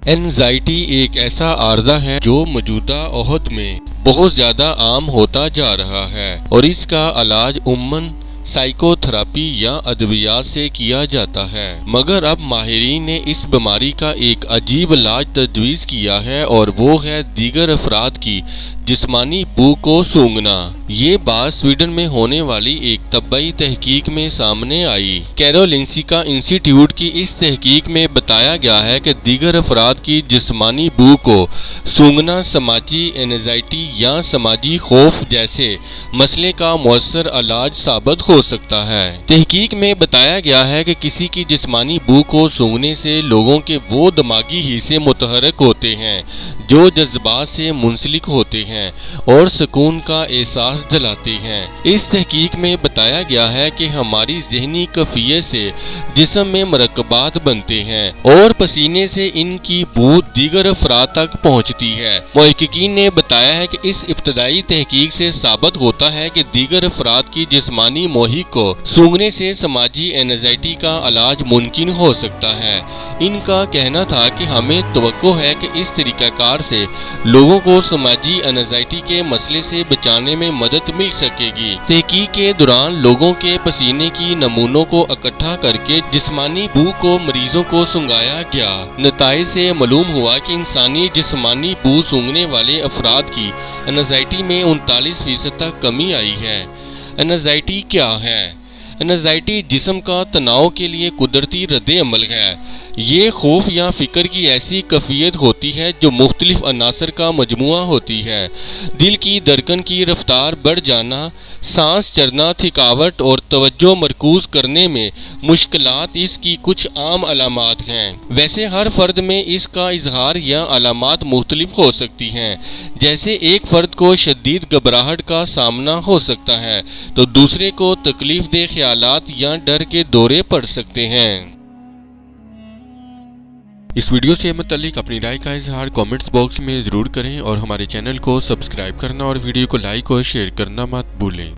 Anxiety ایک ایسا عارضہ ہے جو موجودہ عہد میں بہت زیادہ عام ہوتا جا رہا ہے اور اس کا علاج عموماً سائیکو تھراپی یا ادویات سے کیا جاتا ہے، مگر اب ماہرین نے اس بیماری کا ایک عجیب علاج تجویز کیا ہے اور وہ ہے دیگر افراد کی جسمانی بو کو سونگھنا۔ یہ بات سویڈن میں ہونے والی ایک طبی تحقیق میں سامنے آئی۔ کیرولنسکا انسٹی ٹیوٹ کی اس تحقیق میں بتایا گیا ہے کہ دیگر افراد کی جسمانی بو کو سونگھنا سماجی اینزائٹی یا سماجی خوف جیسے مسئلے کا مؤثر علاج ثابت ہو سکتا ہے۔ تحقیق میں بتایا گیا ہے کہ کسی کی جسمانی بو کو سونگھنے سے لوگوں کے وہ دماغی حصے متحرک ہوتے ہیں جو جذبات سے منسلک ہوتے ہیں اور سکون کا احساس دلاتے ہیں۔ اس تحقیق میں بتایا گیا ہے کہ ہماری ذہنی کیفیت سے جسم میں مرکبات بنتے ہیں اور پسینے سے ان کی بو دیگر افراد تک پہنچتی ہے۔ محققین نے بتایا ہے کہ اس ابتدائی تحقیق سے ثابت ہوتا ہے کہ دیگر افراد کی جسمانی محیط کو سونگھنے سے سماجی اینزائٹی کا علاج ممکن ہو سکتا ہے۔ ان کا کہنا تھا کہ ہمیں توقع ہے کہ اس طریقہ کار سے لوگوں کو سماجی اینزائٹی کے مسئلے سے بچانے میں مدد مل سکے گی۔ تحقیق کے دوران لوگوں کے پسینے کی نمونوں کو اکٹھا کر کے جسمانی بو کو مریضوں کو سونگھایا گیا۔ نتائج سے معلوم ہوا کہ انسانی جسمانی بو سونگھنے والے افراد کی اینزائٹی میں 39% تک کمی آئی ہے۔ اینزائٹی کیا ہے؟ اینزائٹی جسم کا تناؤ کے لیے قدرتی رد عمل ہے۔ یہ خوف یا فکر کی ایسی کیفیت ہوتی ہے جو مختلف عناصر کا مجموعہ ہوتی ہے۔ دل کی دھڑکن کی رفتار بڑھ جانا، سانس چڑھنا، تھکاوٹ اور توجہ مرکوز کرنے میں مشکلات اس کی کچھ عام علامات ہیں۔ ویسے ہر فرد میں اس کا اظہار یا علامات مختلف ہو سکتی ہیں۔ جیسے ایک فرد کو شدید گھبراہٹ کا سامنا ہو سکتا ہے تو دوسرے کو تکلیف دہ خیالات یا ڈر کے دورے پڑ سکتے ہیں۔ اس ویڈیو سے متعلق اپنی رائے کا اظہار کامنٹس باکس میں ضرور کریں اور ہمارے چینل کو سبسکرائب کرنا اور ویڈیو کو لائک اور شیئر کرنا مت بھولیں۔